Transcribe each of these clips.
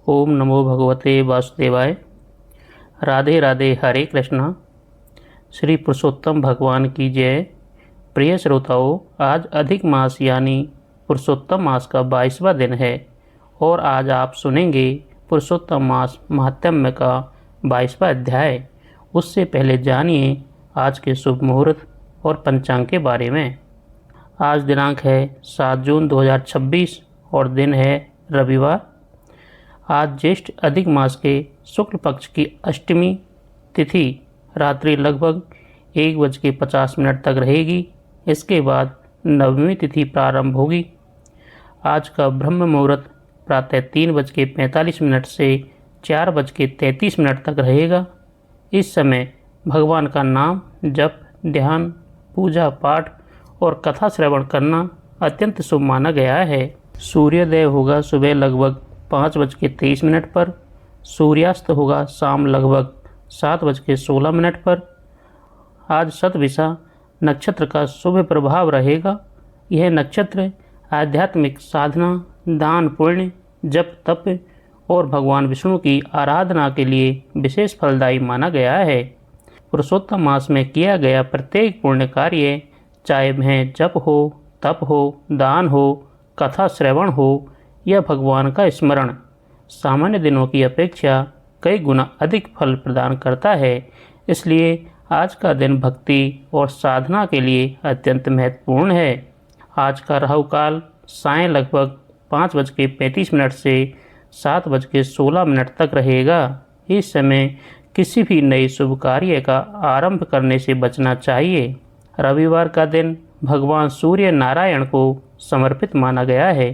ओम नमो भगवते वासुदेवाय। राधे राधे, हरे कृष्णा। श्री पुरुषोत्तम भगवान की जय। प्रिय श्रोताओं, आज अधिक मास यानी पुरुषोत्तम मास का 22वां दिन है और आज आप सुनेंगे पुरुषोत्तम मास महात्म्य का 22वां अध्याय। उससे पहले जानिए आज के शुभ मुहूर्त और पंचांग के बारे में। आज दिनांक है 7 जून 2026 और दिन है रविवार। आज ज्येष्ठ अधिक मास के शुक्ल पक्ष की अष्टमी तिथि रात्रि लगभग 1:50 तक रहेगी। इसके बाद नवमी तिथि प्रारंभ होगी। आज का ब्रह्म मुहूर्त प्रातः 3:45 से 4:33 तक रहेगा। इस समय भगवान का नाम जप, ध्यान, पूजा पाठ और कथा श्रवण करना अत्यंत शुभ माना गया है। सूर्योदय होगा सुबह लगभग 5:23 पर। सूर्यास्त होगा शाम लगभग 7:16 पर। आज शतभिषा नक्षत्र का शुभ प्रभाव रहेगा। यह नक्षत्र आध्यात्मिक साधना, दान पुण्य, जप तप और भगवान विष्णु की आराधना के लिए विशेष फलदायी माना गया है। पुरुषोत्तम मास में किया गया प्रत्येक पुण्य कार्य, चाहे वह जप हो, तप हो, दान हो, कथा श्रवण हो या भगवान का स्मरण, सामान्य दिनों की अपेक्षा कई गुना अधिक फल प्रदान करता है। इसलिए आज का दिन भक्ति और साधना के लिए अत्यंत महत्वपूर्ण है। आज का राहु काल सायं लगभग 5:35 से 7:16 तक रहेगा। इस समय किसी भी नए शुभ कार्य का आरंभ करने से बचना चाहिए। रविवार का दिन भगवान सूर्य नारायण को समर्पित माना गया है।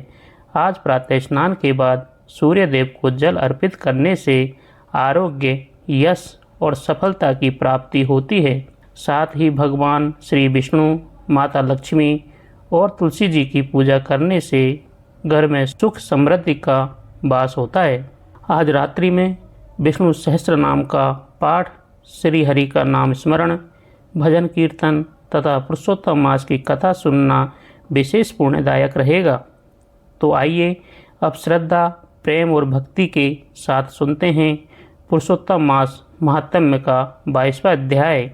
आज प्रातः स्नान के बाद सूर्य देव को जल अर्पित करने से आरोग्य, यश और सफलता की प्राप्ति होती है। साथ ही भगवान श्री विष्णु, माता लक्ष्मी और तुलसी जी की पूजा करने से घर में सुख समृद्धि का वास होता है। आज रात्रि में विष्णु सहस्त्र नाम का पाठ, श्री हरि का नाम स्मरण, भजन कीर्तन तथा पुरुषोत्तम मास की कथा सुनना विशेष पुण्यदायक रहेगा। तो आइए अब श्रद्धा, प्रेम और भक्ति के साथ सुनते हैं पुरुषोत्तम मास महात्म्य का 22वां अध्याय।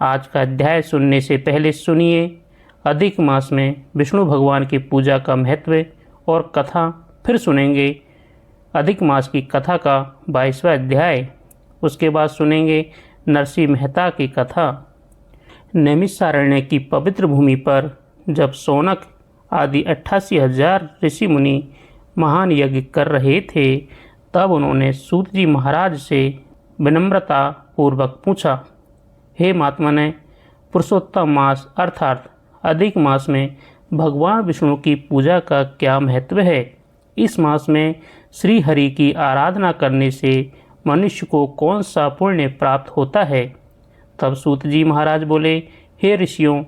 आज का अध्याय सुनने से पहले सुनिए अधिक मास में विष्णु भगवान की पूजा का महत्व और कथा। फिर सुनेंगे अधिक मास की कथा का 22वां अध्याय। उसके बाद सुनेंगे नरसिंह मेहता की कथा। नैमिषारण्य की पवित्र भूमि पर जब शौनक आदि 88,000 ऋषि मुनि महान यज्ञ कर रहे थे, तब उन्होंने सूत जी महाराज से विनम्रता पूर्वक पूछा, हे महात्मने, पुरुषोत्तम मास अर्थात अधिक मास में भगवान विष्णु की पूजा का क्या महत्व है? इस मास में श्री हरि की आराधना करने से मनुष्य को कौन सा पुण्य प्राप्त होता है? तब सूत जी महाराज बोले, हे ऋषियों,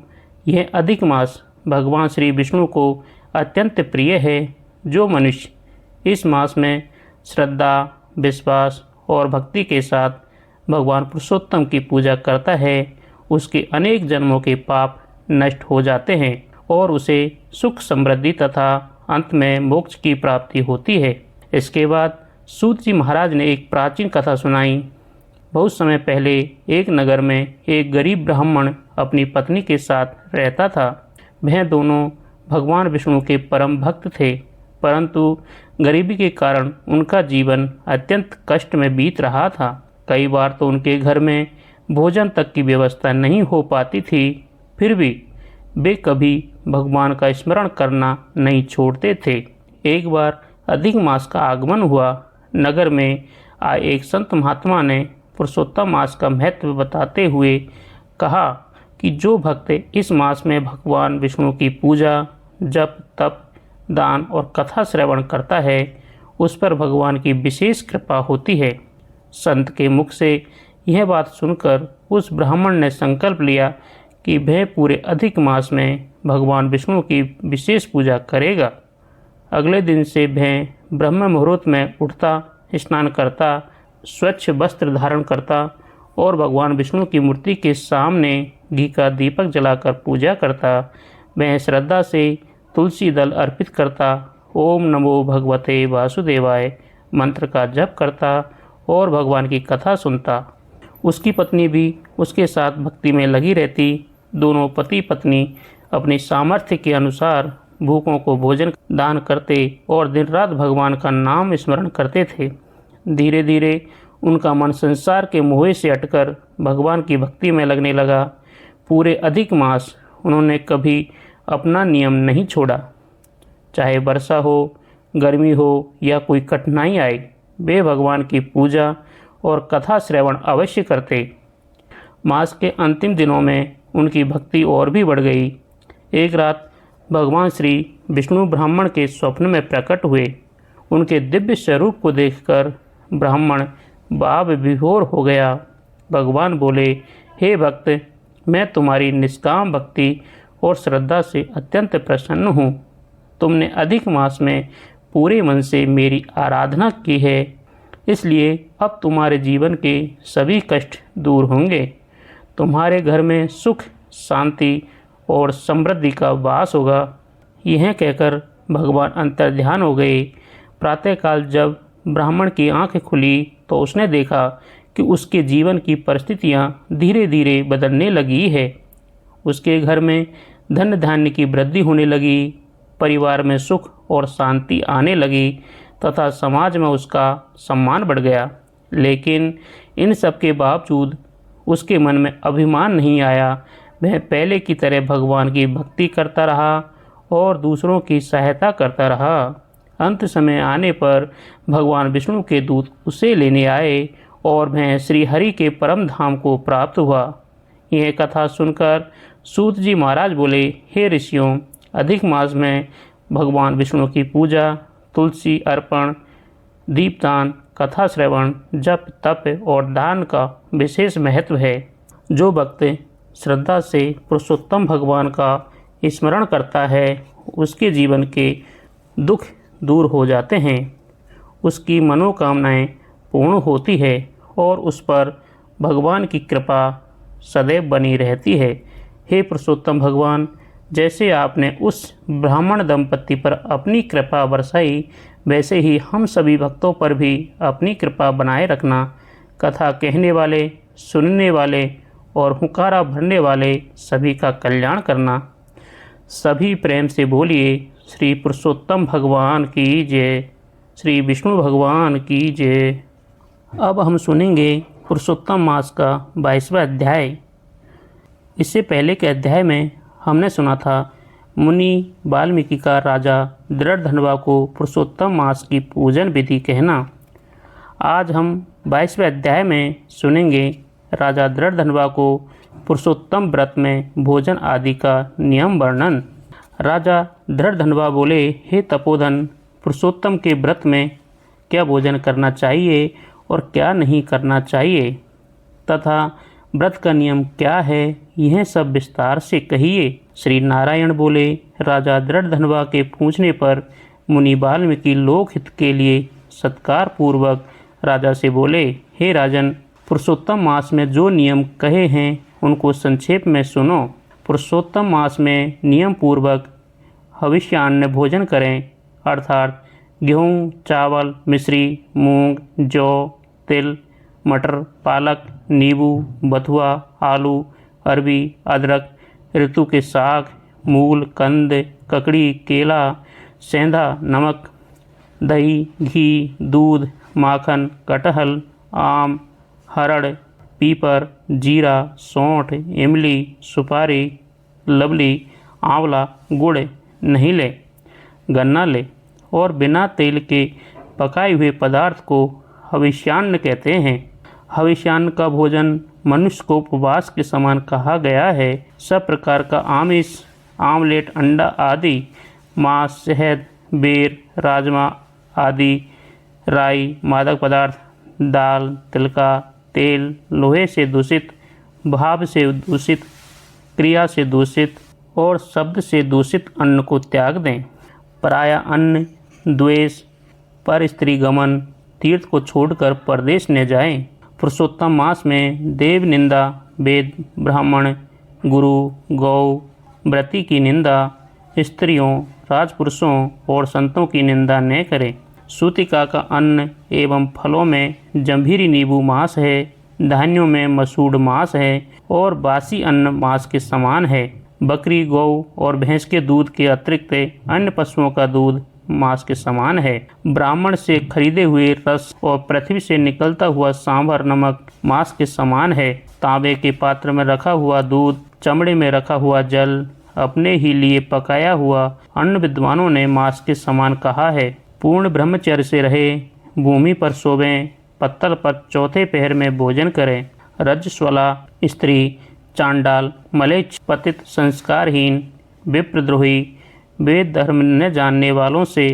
यह अधिक मास भगवान श्री विष्णु को अत्यंत प्रिय है। जो मनुष्य इस मास में श्रद्धा, विश्वास और भक्ति के साथ भगवान पुरुषोत्तम की पूजा करता है, उसके अनेक जन्मों के पाप नष्ट हो जाते हैं और उसे सुख समृद्धि तथा अंत में मोक्ष की प्राप्ति होती है। इसके बाद सूत जी महाराज ने एक प्राचीन कथा सुनाई। बहुत समय पहले एक नगर में एक गरीब ब्राह्मण अपनी पत्नी के साथ रहता था। वह दोनों भगवान विष्णु के परम भक्त थे, परंतु गरीबी के कारण उनका जीवन अत्यंत कष्ट में बीत रहा था। कई बार तो उनके घर में भोजन तक की व्यवस्था नहीं हो पाती थी। फिर भी वे कभी भगवान का स्मरण करना नहीं छोड़ते थे। एक बार अधिक मास का आगमन हुआ। नगर में आए एक संत महात्मा ने पुरुषोत्तम मास का महत्व बताते हुए कहा कि जो भक्त इस मास में भगवान विष्णु की पूजा, जप तप, दान और कथा श्रवण करता है, उस पर भगवान की विशेष कृपा होती है। संत के मुख से यह बात सुनकर उस ब्राह्मण ने संकल्प लिया कि वह पूरे अधिक मास में भगवान विष्णु की विशेष पूजा करेगा। अगले दिन से वह ब्रह्म मुहूर्त में उठता, स्नान करता, स्वच्छ वस्त्र धारण करता और भगवान विष्णु की मूर्ति के सामने घी का दीपक जलाकर पूजा करता। वह श्रद्धा से तुलसी दल अर्पित करता। ओम नमो भगवते वासुदेवाय। मंत्र का जप करता और भगवान की कथा सुनता। उसकी पत्नी भी उसके साथ भक्ति में लगी रहती। दोनों पति पत्नी अपनी सामर्थ्य के अनुसार भूखों को भोजन दान करते और दिन रात भगवान का नाम स्मरण करते थे। धीरे धीरे उनका मन संसार के मोह से हटकर भगवान की भक्ति में लगने लगा। पूरे अधिक मास उन्होंने कभी अपना नियम नहीं छोड़ा। चाहे वर्षा हो, गर्मी हो या कोई कठिनाई आए, वे भगवान की पूजा और कथा श्रवण अवश्य करते। मास के अंतिम दिनों में उनकी भक्ति और भी बढ़ गई। एक रात भगवान श्री विष्णु ब्राह्मण के स्वप्न में प्रकट हुए। उनके दिव्य स्वरूप को देखकर ब्राह्मण भाव विभोर हो गया। भगवान बोले, हे भक्त, मैं तुम्हारी निष्काम भक्ति और श्रद्धा से अत्यंत प्रसन्न हूँ। तुमने अधिक मास में पूरे मन से मेरी आराधना की है, इसलिए अब तुम्हारे जीवन के सभी कष्ट दूर होंगे। तुम्हारे घर में सुख, शांति और समृद्धि का वास होगा। यह कहकर भगवान अंतर्ध्यान हो गए। प्रातःकाल जब ब्राह्मण की आंखें खुली तो उसने देखा कि उसके जीवन की परिस्थितियां धीरे धीरे बदलने लगी है। उसके घर में धन धान्य की वृद्धि होने लगी, परिवार में सुख और शांति आने लगी तथा समाज में उसका सम्मान बढ़ गया। लेकिन इन सब के बावजूद उसके मन में अभिमान नहीं आया। वह पहले की तरह भगवान की भक्ति करता रहा और दूसरों की सहायता करता रहा। अंत समय आने पर भगवान विष्णु के दूत उसे लेने आए और वह श्री हरि के परम धाम को प्राप्त हुआ। यह कथा सुनकर सूत जी महाराज बोले, हे ऋषियों, अधिक मास में भगवान विष्णु की पूजा, तुलसी अर्पण, दीपदान, कथा श्रवण, जप, तप और दान का विशेष महत्व है। जो भक्त श्रद्धा से पुरुषोत्तम भगवान का स्मरण करता है, उसके जीवन के दुख दूर हो जाते हैं, उसकी मनोकामनाएं पूर्ण होती है और उस पर भगवान की कृपा सदैव बनी रहती है। हे पुरुषोत्तम भगवान, जैसे आपने उस ब्राह्मण दंपति पर अपनी कृपा बरसाई, वैसे ही हम सभी भक्तों पर भी अपनी कृपा बनाए रखना। कथा कहने वाले, सुनने वाले और हुंकारा भरने वाले सभी का कल्याण करना। सभी प्रेम से बोलिए, श्री पुरुषोत्तम भगवान की जय, श्री विष्णु भगवान की जय। अब हम सुनेंगे पुरुषोत्तम मास का 22वां अध्याय। इससे पहले के अध्याय में हमने सुना था मुनि वाल्मीकि का राजा दृढ़धनवा को पुरुषोत्तम मास की पूजन विधि कहना। आज हम 22वें अध्याय में सुनेंगे राजा दृढ़धनवा को पुरुषोत्तम व्रत में भोजन आदि का नियम वर्णन। राजा दृढ़धनवा बोले, हे तपोधन, पुरुषोत्तम के व्रत में क्या भोजन करना चाहिए और क्या नहीं करना चाहिए तथा व्रत का नियम क्या है, यह सब विस्तार से कहिए। श्री नारायण बोले, राजा दृढ़धनवा के पूछने पर मुनि वाल्मीकि लोकहित के लिए सत्कार पूर्वक राजा से बोले, हे राजन, पुरुषोत्तम मास में जो नियम कहे हैं उनको संक्षेप में सुनो। पुरुषोत्तम मास में नियम पूर्वक हविष्यान्न भोजन करें, अर्थात गेहूँ, चावल, मिश्री, मूंग, जौ, तिल, मटर, पालक, नींबू, बथुआ, आलू, अरबी, अदरक, ऋतु के साग, मूल, कंद, ककड़ी, केला, सेंधा, नमक, दही, घी, दूध, माखन, कटहल, आम, हरड़, पीपर, जीरा, सौंठ, इमली, सुपारी, लवली, आंवला, गुड़ नहीं ले, गन्ना ले और बिना तेल के पकाए हुए पदार्थ को हविष्यान्न कहते हैं। हविष्यान्न का भोजन मनुष्य को उपवास के समान कहा गया है। सब प्रकार का आमिष, आमलेट, अंडा आदि, मांस, शहद, बेर, राजमा आदि, राई, मादक पदार्थ, दाल, तिलका, तेल, लोहे से दूषित, भाव से दूषित, क्रिया से दूषित और शब्द से दूषित अन्न को त्याग दें। पराया अन्न, द्वेष, पर स्त्री गमन, तीर्थ को छोड़कर परदेश न जाएं। पुरुषोत्तम मास में देव निंदा, वेद, ब्राह्मण, गुरु, गौ, व्रती की निंदा, स्त्रियों, राजपुरुषों और संतों की निंदा न करें। सूतिका का अन्न एवं फलों में जम्भीरी नींबू मांस है, धान्यों में मसूड़ मांस है और बासी अन्न मांस के समान है। बकरी, गौ और भैंस के दूध के अतिरिक्त अन्य पशुओं का दूध मांस के समान है। ब्राह्मण से खरीदे हुए रस और पृथ्वी से निकलता हुआ सांभर नमक मांस के समान है। तांबे के पात्र में रखा हुआ दूध, चमड़े में रखा हुआ जल, अपने ही लिए पकाया हुआ अन्न विद्वानों ने मांस के समान कहा है। पूर्ण ब्रह्मचर्य से रहे, भूमि पर सोवें, पत्तल पर चौथे पहर में भोजन करें। रजस्वला स्त्री, चांडाल, मलेच्छ, पतित, संस्कारहीन, विप्रद्रोही, वेद धर्म न जानने वालों से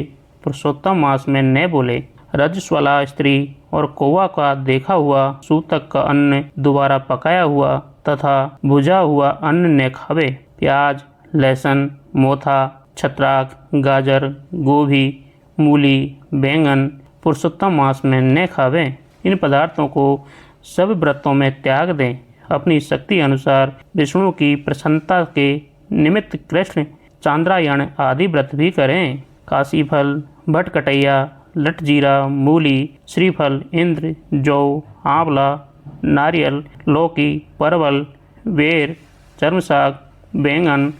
पुरुषोत्तम मास में न बोले। रजस्वला स्त्री और कौवा का देखा हुआ सूतक का अन्न दोबारा पकाया हुआ तथा भुजा हुआ अन्न न खावे। प्याज, लहसुन, मोथा, छत्राक, गाजर, गोभी, मूली, बैंगन पुरुषोत्तम मास में न खावें। इन पदार्थों को सब व्रतों में त्याग दें। अपनी शक्ति अनुसार विष्णु की प्रसन्नता के निमित्त कृष्ण, चांद्रायण आदि व्रत भी करें। काशी फल, भटकटैया, लटजीरा, मूली, श्रीफल, इंद्र, जौ, आंवला, नारियल, लौकी, परवल, बेर, चर्म साग, बैंगन,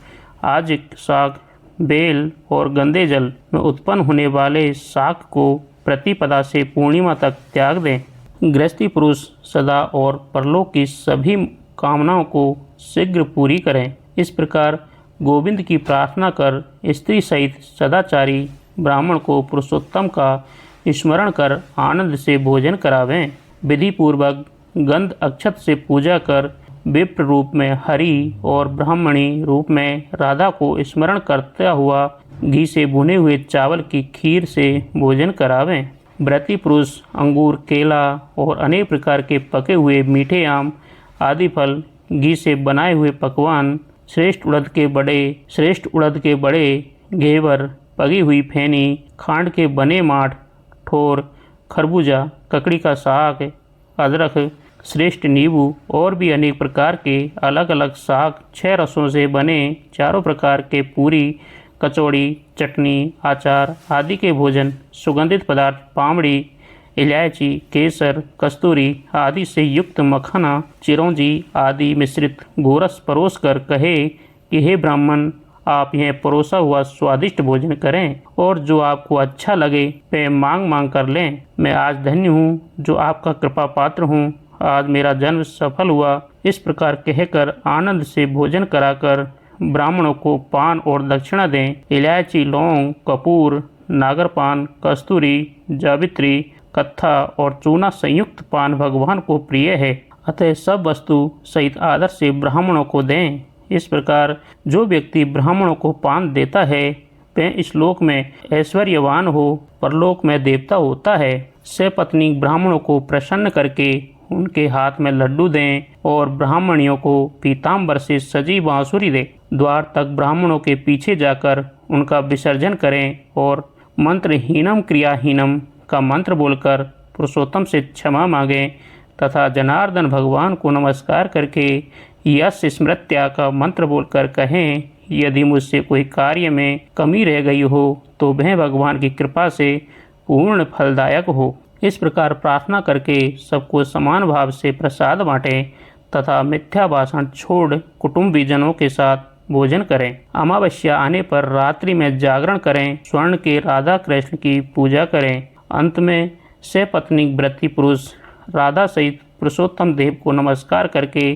आजिक साग, बेल और गंदे जल में उत्पन्न होने वाले शाक को प्रतिपदा से पूर्णिमा तक त्याग दें। गृहस्थी पुरुष सदा और परलोक की सभी कामनाओं को शीघ्र पूरी करें। इस प्रकार गोविंद की प्रार्थना कर स्त्री सहित सदाचारी ब्राह्मण को पुरुषोत्तम का स्मरण कर आनंद से भोजन करावें। विधि पूर्वक गंध अक्षत से पूजा कर विप्र रूप में हरि और ब्राह्मणी रूप में राधा को स्मरण करता हुआ घी से भुने हुए चावल की खीर से भोजन करावें। व्रती पुरुष अंगूर, केला और अनेक प्रकार के पके हुए मीठे आम आदि फल, घी से बनाए हुए पकवान, श्रेष्ठ उड़द के बड़े, घेवर, पकी हुई फेनी, खांड के बने माठ, ठोर, खरबूजा, ककड़ी का साग, अदरक, श्रेष्ठ नींबू और भी अनेक प्रकार के अलग अलग साग, 6 रसों से बने 4 प्रकार के पूरी, कचौड़ी, चटनी, अचार आदि के भोजन, सुगंधित पदार्थ, पामड़ी, इलायची, केसर, कस्तूरी आदि से युक्त मखाना, चिरौंजी आदि मिश्रित गोरस परोस कर कहे कि हे ब्राह्मण, आप यह परोसा हुआ स्वादिष्ट भोजन करें और जो आपको अच्छा लगे वह मांग कर लें। मैं आज धन्य हूँ जो आपका कृपा पात्र हूँ। आज मेरा जन्म सफल हुआ। इस प्रकार कहकर आनंद से भोजन कराकर ब्राह्मणों को पान और दक्षिणा दें। इलायची, लौंग, कपूर, नागरपान, कस्तूरी, जावित्री, कत्था और चूना संयुक्त पान भगवान को प्रिय है, अतः सब वस्तु सहित आदर से ब्राह्मणों को दें। इस प्रकार जो व्यक्ति ब्राह्मणों को पान देता है वह इस लोक में ऐश्वर्यवान हो, परलोक में देवता होता है। सपत्नी ब्राह्मणों को प्रसन्न करके उनके हाथ में लड्डू दें और ब्राह्मणियों को पीताम्बर से सजी बांसुरी दें। द्वार तक ब्राह्मणों के पीछे जाकर उनका विसर्जन करें और मंत्रहीनम क्रियाहीनम का मंत्र बोलकर पुरुषोत्तम से क्षमा मांगें तथा जनार्दन भगवान को नमस्कार करके यश स्मृत्या का मंत्र बोलकर कहें, यदि मुझसे कोई कार्य में कमी रह गई हो तो वह भगवान की कृपा से पूर्ण फलदायक हो। इस प्रकार प्रार्थना करके सबको समान भाव से प्रसाद बांटें तथा मिथ्या भाषण छोड़ कुटुंबीजनों के साथ भोजन करें। अमावस्या आने पर रात्रि में जागरण करें। स्वर्ण के राधा कृष्ण की पूजा करें। अंत में सपत्नी व्रती पुरुष राधा सहित पुरुषोत्तम देव को नमस्कार करके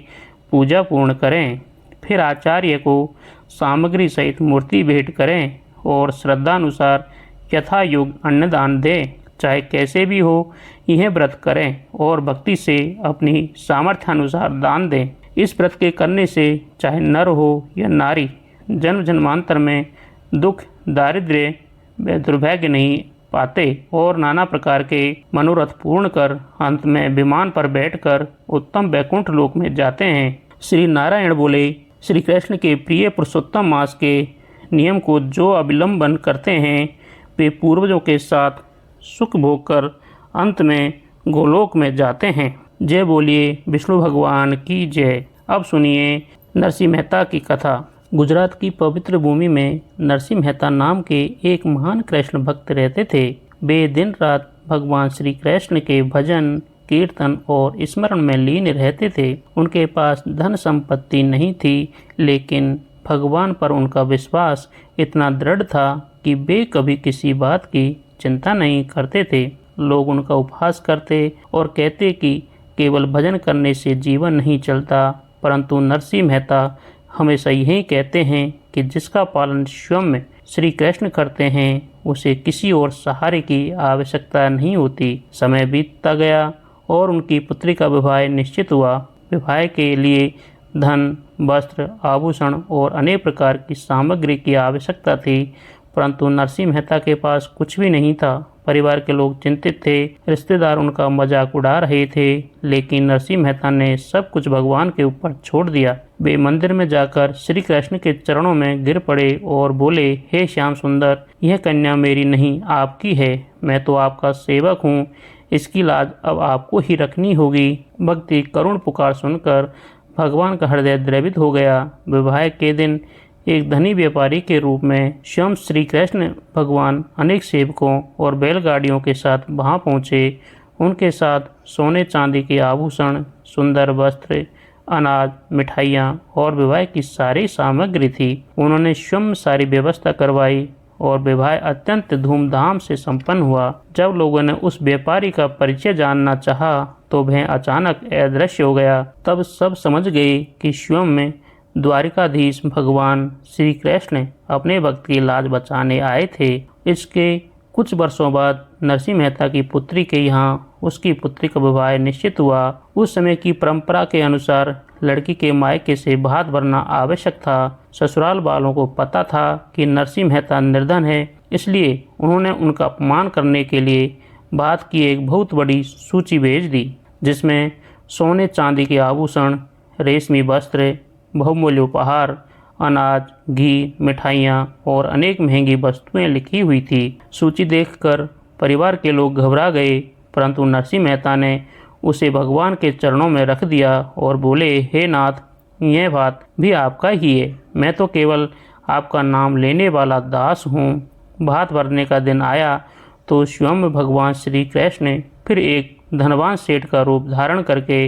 पूजा पूर्ण करें। फिर आचार्य को सामग्री सहित मूर्ति भेंट करें और श्रद्धानुसार यथा योग अन्नदान दें। चाहे कैसे भी हो यह व्रत करें और भक्ति से अपनी सामर्थ्यानुसार दान दें। इस व्रत के करने से चाहे नर हो या नारी जन्म जन्मांतर में दुख, दारिद्र्य व दुर्भाग्य नहीं पाते और नाना प्रकार के मनोरथ पूर्ण कर अंत में विमान पर बैठकर उत्तम वैकुंठ लोक में जाते हैं। श्री नारायण बोले, श्री कृष्ण के प्रिय पुरुषोत्तम मास के नियम को जो अवलंबन करते हैं वे पूर्वजों के साथ सुख भोग कर अंत में गोलोक में जाते हैं। जय बोलिए विष्णु भगवान की जय। अब सुनिए नरसिंह मेहता की कथा। गुजरात की पवित्र भूमि में नरसिंह मेहता नाम के एक महान कृष्ण भक्त रहते थे। वे दिन रात भगवान श्री कृष्ण के भजन कीर्तन और स्मरण में लीन रहते थे। उनके पास धन संपत्ति नहीं थी, लेकिन भगवान पर उनका विश्वास इतना दृढ़ था कि वे कभी किसी बात की चिंता नहीं करते थे। लोग उनका उपहास करते और कहते कि केवल भजन करने से जीवन नहीं चलता, परंतु नरसिंह मेहता हमेशा यही कहते हैं कि जिसका पालन स्वयं श्री कृष्ण करते हैं उसे किसी और सहारे की आवश्यकता नहीं होती। समय बीतता गया और उनकी पुत्री का विवाह निश्चित हुआ। विवाह के लिए धन, वस्त्र, आभूषण और अनेक प्रकार की सामग्री की आवश्यकता थी, परंतु नरसिंह मेहता के पास कुछ भी नहीं था। परिवार के लोग चिंतित थे, रिश्तेदार उनका मजाक उड़ा रहे थे, लेकिन नरसिंह मेहता ने सब कुछ भगवान के ऊपर छोड़ दिया। वे मंदिर में जाकर श्री कृष्ण के चरणों में गिर पड़े और बोले, हे श्याम सुंदर, यह कन्या मेरी नहीं आपकी है। मैं तो आपका सेवक हूँ, इसकी लाज अब आपको ही रखनी होगी। भक्ति करुण पुकार सुनकर भगवान का हृदय द्रवित हो गया। विवाह के दिन एक धनी व्यापारी के रूप में स्वयं श्री कृष्ण भगवान अनेक सेवकों और बैलगाड़ियों के साथ वहां पहुंचे। उनके साथ सोने चांदी के आभूषण, सुंदर वस्त्र, अनाज, मिठाइयाँ और विवाह की सारी सामग्री थी। उन्होंने स्वयं सारी व्यवस्था करवाई और विवाह अत्यंत धूमधाम से संपन्न हुआ। जब लोगों ने उस व्यापारी का परिचय जानना चाहा तो वह अचानक अदृश्य हो गया। तब सब समझ गए कि स्वयं में द्वारिकाधीश भगवान श्री कृष्ण अपने भक्त की लाज बचाने आए थे। इसके कुछ वर्षों बाद नरसिंह मेहता की पुत्री के यहाँ उसकी पुत्री का विवाह निश्चित हुआ। उस समय की परंपरा के अनुसार लड़की के मायके से भात भरना आवश्यक था। ससुराल वालों को पता था कि नरसिंह मेहता निर्धन है, इसलिए उन्होंने उनका अपमान करने के लिए भात की एक बहुत बड़ी सूची भेज दी, जिसमें सोने चांदी के आभूषण, रेशमी वस्त्र, बहुमूल्य उपहार, अनाज, घी, मिठाइयाँ और अनेक महंगी वस्तुएं लिखी हुई थी। सूची देखकर परिवार के लोग घबरा गए, परंतु नरसिंह मेहता ने उसे भगवान के चरणों में रख दिया और बोले, हे नाथ, यह बात भी आपका ही है। मैं तो केवल आपका नाम लेने वाला दास हूँ। भात भरने का दिन आया तो स्वयं भगवान श्री कृष्ण ने फिर एक धनवान सेठ का रूप धारण करके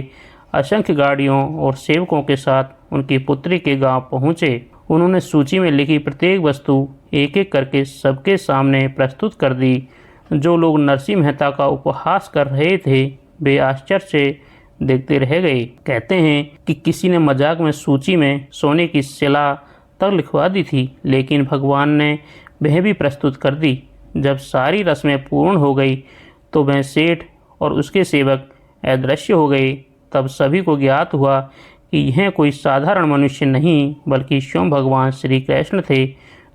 असंख्य गाड़ियों और सेवकों के साथ उनकी पुत्री के गांव पहुंचे। उन्होंने सूची में लिखी प्रत्येक वस्तु एक एक करके सबके सामने प्रस्तुत कर दी। जो लोग नरसिंह मेहता का उपहास कर रहे थे वे आश्चर्य से देखते रह गए। कहते हैं कि किसी ने मजाक में सूची में सोने की शिला तक लिखवा दी थी, लेकिन भगवान ने वह भी प्रस्तुत कर दी। जब सारी रस्में पूर्ण हो गई तो वह सेठ और उसके सेवक अदृश्य हो गए। तब सभी को ज्ञात हुआ कि यह कोई साधारण मनुष्य नहीं बल्कि स्वयं भगवान श्री कृष्ण थे,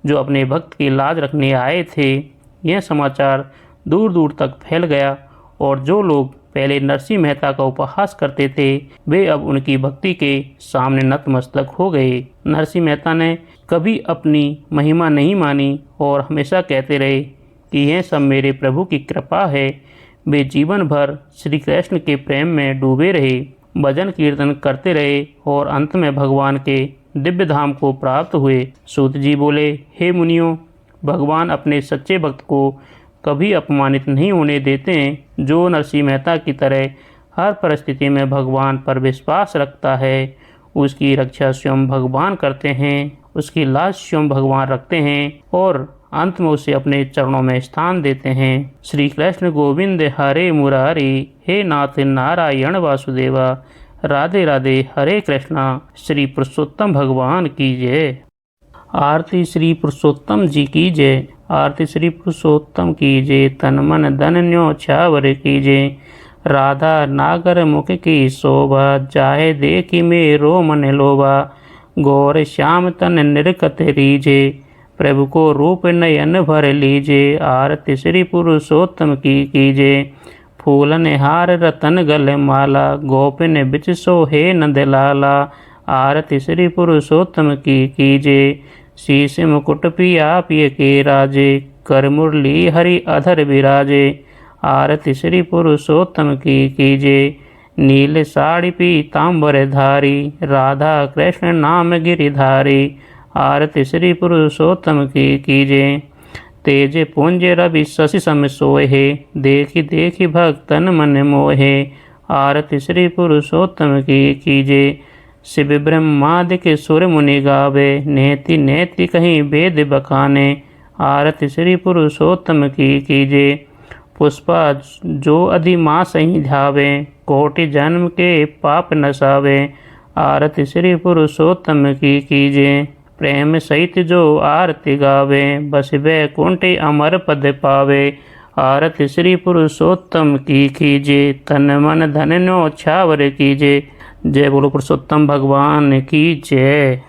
जो अपने भक्त की लाज रखने आए थे। यह समाचार दूर दूर तक फैल गया और जो लोग पहले नरसिंह मेहता का उपहास करते थे वे अब उनकी भक्ति के सामने नतमस्तक हो गए। नरसिंह मेहता ने कभी अपनी महिमा नहीं मानी और हमेशा कहते रहे कि यह सब मेरे प्रभु की कृपा है। वे जीवन भर श्री कृष्ण के प्रेम में डूबे रहे, भजन कीर्तन करते रहे और अंत में भगवान के दिव्य धाम को प्राप्त हुए। सूत जी बोले, हे मुनियों, भगवान अपने सच्चे भक्त को कभी अपमानित नहीं होने देते हैं। जो नरसिंह मेहता की तरह हर परिस्थिति में भगवान पर विश्वास रखता है, उसकी रक्षा स्वयं भगवान करते हैं, उसकी लाज स्वयं भगवान रखते हैं और अंत में उसे अपने चरणों में स्थान देते हैं। श्री कृष्ण गोविंद हरे मुरारी, हे नाथ नारायण वासुदेवा, राधे राधे हरे कृष्णा। श्री पुरुषोत्तम भगवान की जय। आरती श्री पुरुषोत्तम जी की जय। आरती श्री पुरुषोत्तम की जय। तन मन धन न्योछावर की जय। राधा नागर मुख की शोभा, जाहे देखी मेरो मन लोभा। गौर श्याम तन निरकत रीजे, प्रभु को रूप नयन भर लीजे। आरती श्री पुरुषोत्तम की कीजे। फूलन हार रतन गल माला, गोपिन बिच सोहे नंद लाला। आरती श्री पुरुषोत्तम की कीजे। शीश मुकुट पिया पिय के राजे, कर मुरली हरि अधर विराजे। आरती श्री पुरुषोत्तम की कीजे। नील साड़ी पीताम्बर धारी, राधा कृष्ण नाम गिरिधारी। आरती श्री पुरुषोत्तम की कीजे। तेज पुंज रवि शशि सम सोहे, देखी देखी भक्तन मन मोहे। आरति श्री पुरुषोत्तम की कीजे, शिव ब्रह्मादि के सुर मुनि गावे। नेति नेति कहीं वेद बखाने, आरति श्री पुरुषोत्तम की कीजे। पुष्पा जो अधिमास ही ध्यावे, कोटि जन्म के पाप नसावे। आरति श्री पुरुषोत्तम की कीजे, प्रेम सहित जो आरती गावे। बस वैकुंठ अमर पद पावे, आरति श्री पुरुषोत्तम की कीजे। तन मन धन नो छावर कीजे। जय बोलो पुरुषोत्तम भगवान की जय।